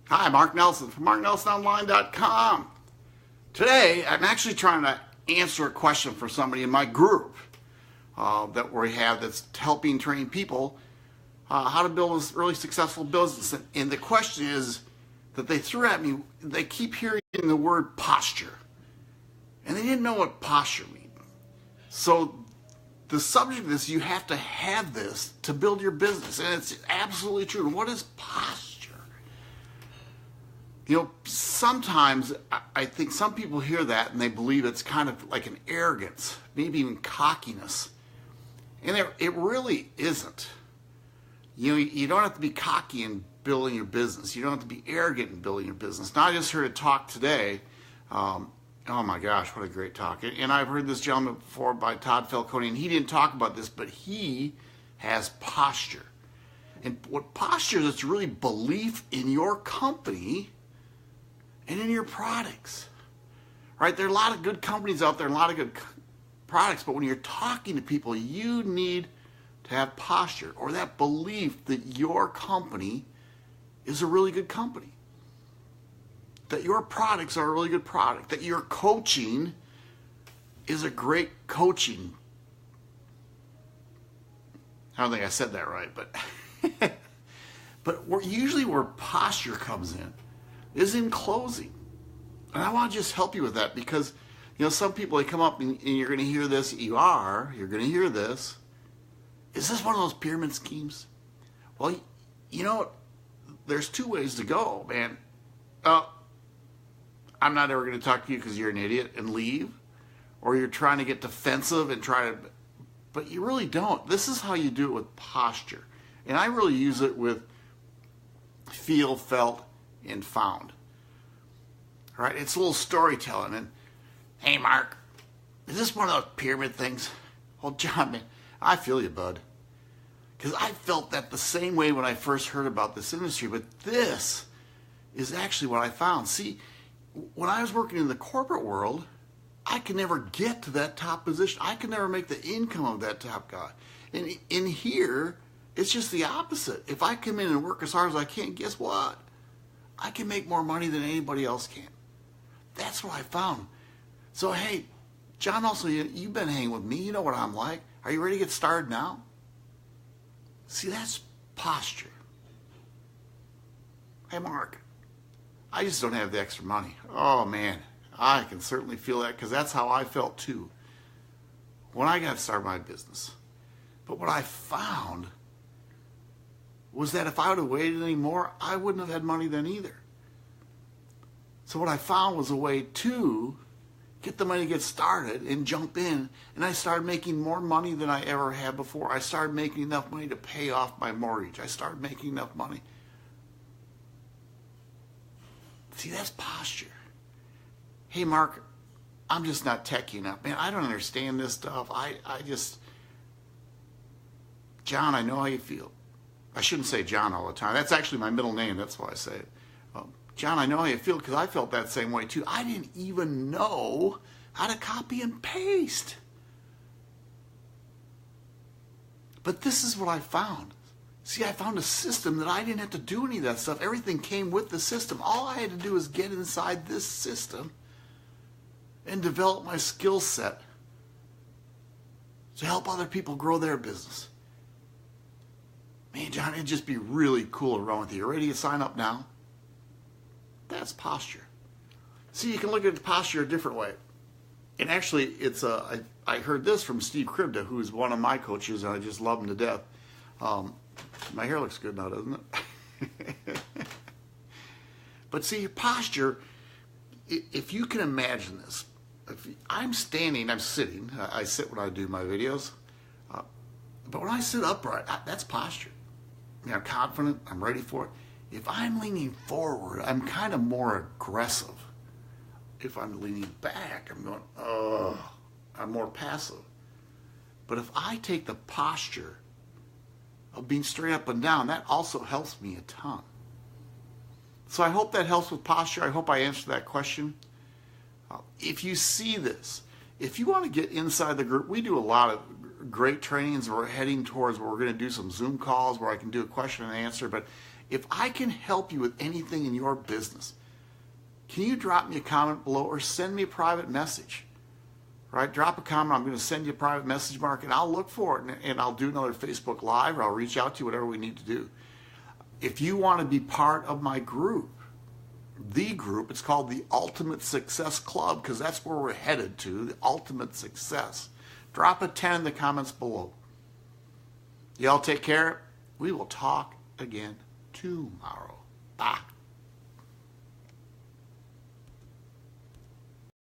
Hi, Mark Nelson from marknelsononline.com. Today, I'm actually trying to answer a question for somebody in my group that we have that's helping train people how to build a really successful business. And the question is that they threw at me, they keep hearing the word posture. And they didn't know what posture means. So the subject is you have to have this to build your business. And it's absolutely true. What is posture? You know, sometimes I think some people hear that and they believe it's kind of like an arrogance, maybe even cockiness. And it really isn't. You know, you don't have to be cocky in building your business. You don't have to be arrogant in building your business. Now, I just heard a talk today. Oh my gosh, what a great talk. And I've heard this gentleman before by Todd Falcone, and he didn't talk about this, but he has posture. And what posture is, it's really belief in your company and in your products, right? There are a lot of good companies out there and a lot of good products, but when you're talking to people, you need to have posture or that belief that your company is a really good company, that your products are a really good product, that your coaching is a great coaching. I don't think I said that right, but usually where posture comes in is in closing. And I want to just help you with that because, you know, some people, they come up and you're going to hear this. You're going to hear this. Is this one of those pyramid schemes? Well, you know, there's two ways to go, man. I'm not ever going to talk to you because you're an idiot and leave. Or you're trying to get defensive and but you really don't. This is how you do it with posture. And I really use it with feel, felt, and found. All right, it's a little storytelling. And hey, Mark, is this one of those pyramid things? Well, John, man, I feel you, bud. Because I felt that the same way when I first heard about this industry. But this is actually what I found. See, when I was working in the corporate world, I could never get to that top position. I could never make the income of that top guy. And in here, it's just the opposite. If I come in and work as hard as I can, guess what? I can make more money than anybody else can. That's what I found. So, hey, John, also, you've been hanging with me. You know what I'm like. Are you ready to get started now? See, that's posture. Hey, Mark, I just don't have the extra money. Oh, man, I can certainly feel that because that's how I felt, too, when I got started my business. But what I found was that if I would have waited anymore, I wouldn't have had money then either. So what I found was a way to get the money to get started and jump in, and I started making more money than I ever had before. I started making enough money to pay off my mortgage. I started making enough money. See, that's posture. Hey, Mark, I'm just not techy enough. Man, I don't understand this stuff. John, I know how you feel. I shouldn't say John all the time. That's actually my middle name. That's why I say it. John, I know how you feel because I felt that same way too. I didn't even know how to copy and paste. But this is what I found. See, I found a system that I didn't have to do any of that stuff. Everything came with the system. All I had to do was get inside this system and develop my skill set to help other people grow their business. Man, John, it'd just be really cool to run with you. You ready to sign up now? That's posture. See, you can look at posture a different way. And actually, I heard this from Steve Kribda, who's one of my coaches, and I just love him to death. My hair looks good now, doesn't it? But see, your posture, if you can imagine this, I'm standing, I'm sitting. I sit when I do my videos. But when I sit upright, that's posture. I'm confident, I'm ready for it. If I'm leaning forward, I'm kind of more aggressive. If I'm leaning back, I'm going, I'm more passive. But if I take the posture of being straight up and down, that also helps me a ton. So I hope that helps with posture. I hope I answered that question. If you see this, if you want to get inside the group, we do a lot of great trainings. We're heading towards where we're going to do some Zoom calls where I can do a question and answer. But if I can help you with anything in your business, can you drop me a comment below or send me a private message? Right? Drop a comment. I'm going to send you a private message, Mark, and I'll look for it. And I'll do another Facebook Live, or I'll reach out to you, whatever we need to do. If you want to be part of my group, it's called the Ultimate Success Club, because that's where we're headed to, the ultimate success. Drop a 10 in the comments below. Y'all take care. We will talk again tomorrow. Bye.